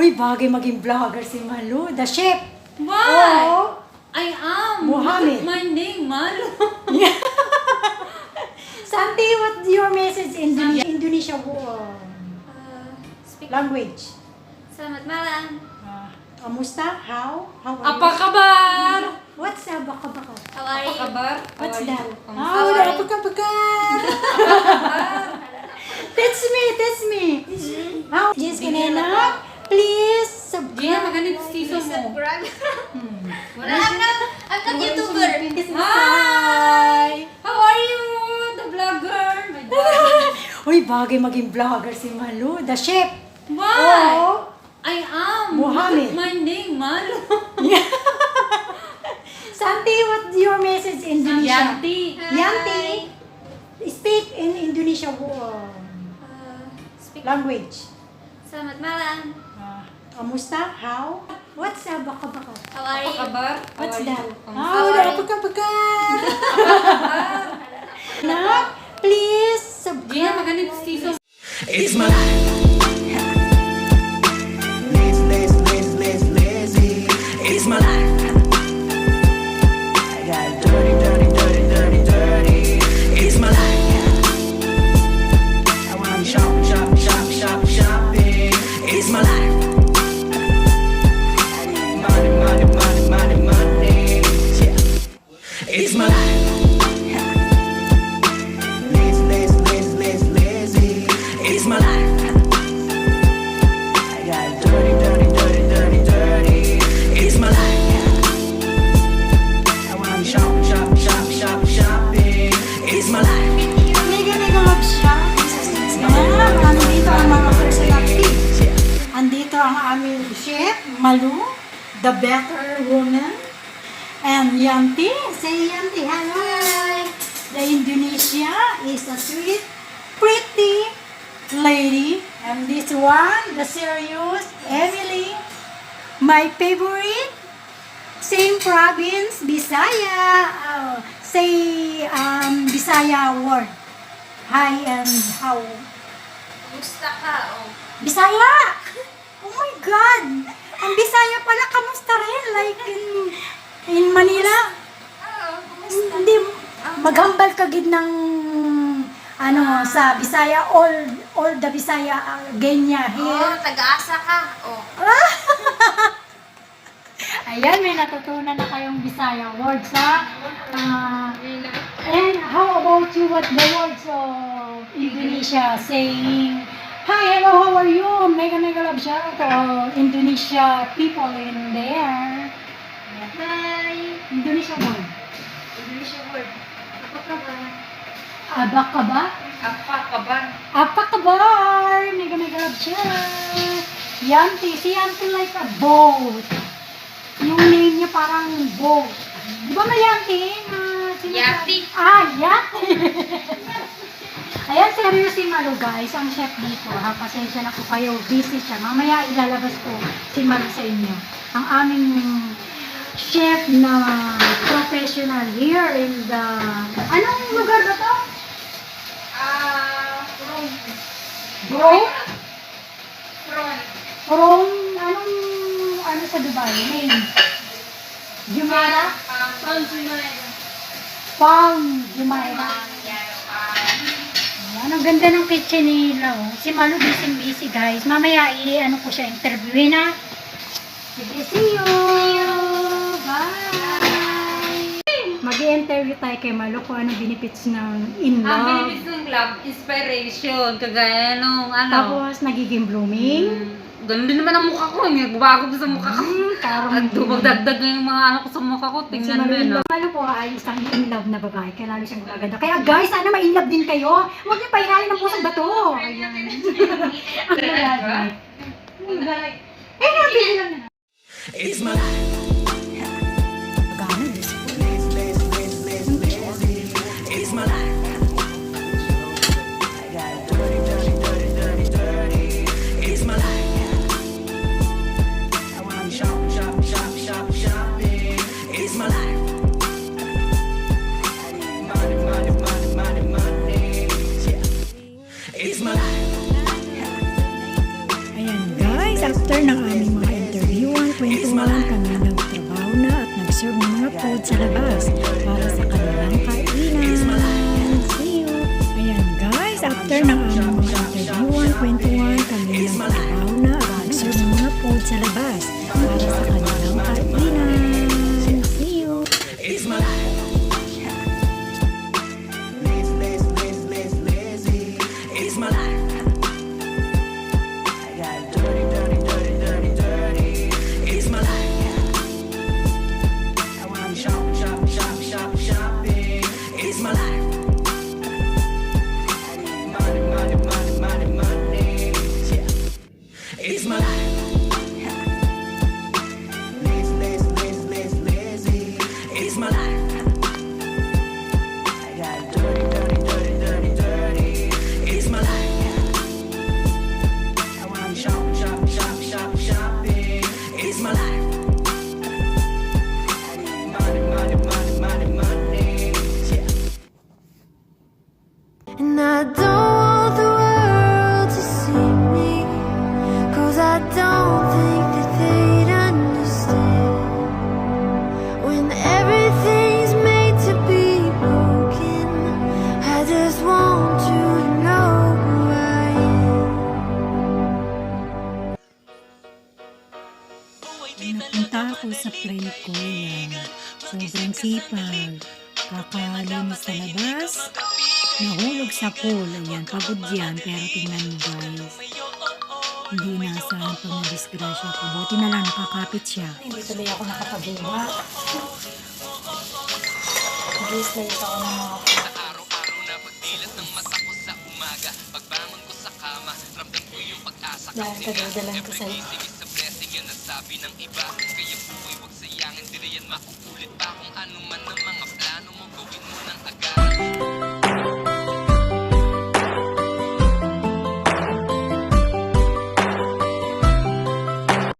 Uy, bagay maging vlogger si Malu. The chef. Why? Oo. I am Mohammed. My name, Malu. Santi, what's your message in Indonesia Speak. language? Selamat malam. Kamusta? How are Apa you? kabar? What's baka-baka? How are you? Kabar? What's How are that? you? Ah, wala baka-baka. That's me. How? Yes, kanina. Please Gina, subscribe. magaling siso mo. I'm not YouTuber. Hi! How are you? The vlogger? My God. Uy, bagay maging vlogger si Malu. The chef. Why? Oo. I am Mohammed. My name, Malu. Santi, what's your message in Indonesia? Yanti. Yanti. Speak in Indonesia Speak. language. Selamat malam. Kamusta? How? What's baka-baka? How are Apa you? kabar? What's How are that? you? Ah, wala baka-baka. Na, please Gina, subscribe. magaling siso mo. It's my life. Lazy. It's my life. I got dirty. It's my life. I want shopping. It's my life. I need money. Yeah. It's my life. Lazy. It's my life. I got dirty. It's my life. I want shopping. It's my life. Mega love siya. Andito ang mga personality. Andito ang aming chef, Malu, the better woman, and Yanti. Say Yanti, hello. The Indonesia is a sweet, pretty lady. And this one, the serious Emily, my favorite. Same province, Bisaya. Say Bisaya word. Hi and how? Kumusta ka? Oh. Bisaya! Oh my God! Ang Bisaya pala, kamusta rin? Like in Manila? Kumusta? Hindi, maghambal ka gid ng sa Bisaya, all the Bisaya, genya Oh, here. taga-asa ka. Oh. Ayan, may natutunan na kayong Bisaya words, ha? And how about you? What the words of Indonesia saying, hi, hello, how are you? Mega love shout out to all Indonesia people in there. Hi. Indonesia word. Indonesia word. Apa kabar? Abakaba? Apa kabar? Apakabar! Mega love shout. Yanti. Si Yanti like a boat. Yung name niya parang boat. Di ba may Yanti? Yati. Yati. Ayan, serious si Malu guys, ang chef dito ha. Pasensya na po kayo, busy siya. Mamaya ilalabas ko si Malu sa inyo. Ang aming chef na professional here in the... Anong lugar ba to? Bro? From, ano sa Dubai? Name? Jumeirah? Palm Jumeirah. Ayan, ang ganda ng kitchen nila. Oh. Si Malu busy guys. Mamaya ano ko siya interviewin na. Sige, see you! Bye! Mag-i-interview tayo kay Malu kung anong benefits ng in Ang love. benefits ng love, inspiration, kagaya nung Tapos nagiging blooming. Ganun din naman ang mukha ko, nagbago sa mukha ko. Parang At dumagdagdag na yung mga anak ko sa mukha ko, Si tingnan mo Malu yun. in Malu po ay isang in love na babae. Kaya lalo siyang maganda. Kaya guys, sana ma-in love din kayo. Huwag niyo pahingalin ng pusang bato. Ayan. Ang ganda. Eh, nabili lang na. It's my life. Gano'n, It's my life. I got dirty. It's my life. I want shopping. It's my life. I need money. Yeah. It's my life. Ayan guys, after ng After ng aming mga interviewan, kwentuhan, kami ng trabaho na at mag-serve ng mga food sa labas para sa kanilang kainan. See you! It's my life. Lazy, lazy, lazy, lazy, lazy. It's my life. I got dirty, dirty, dirty, dirty, dirty. It's my life. I want shop, shop, shop, shop, shopping. It's my life. I need money, money, money, money, money. Yeah. It's my life. Lazy, lazy, lazy, lazy, lazy. It's my life. I got dirty, dirty, dirty, dirty, dirty. It's my life. I want shop, shop, shop, shop, shopping. It's my life. I need money, money, money, money, money. Yeah. And I don't want the world to see me, 'cause I don't think that they'd understand when everything's made to be broken. I just want you to know who I am. Napunta ako sa friend ko yan. Sobrang sipag. Kakalinis sa labas. Nahulog sa pool. Ayan, pagod yan. Pero tingnan mo guys. Hindi naasahan pa ng disgrasya ko. Buti na lang nakakapit siya. Hindi tuloy ako nakapagawa. Nag-slice ako ng mga Araw-araw na pagdilat ng mata ko sa umaga. Pagbangon ko sa kama, ramdam ko yung pag-asa. dahil kadadalan ko sa'yo. Gising sa blessing yan ang sabi ng iba. Kaya buhay, huwag sayangin, di na yan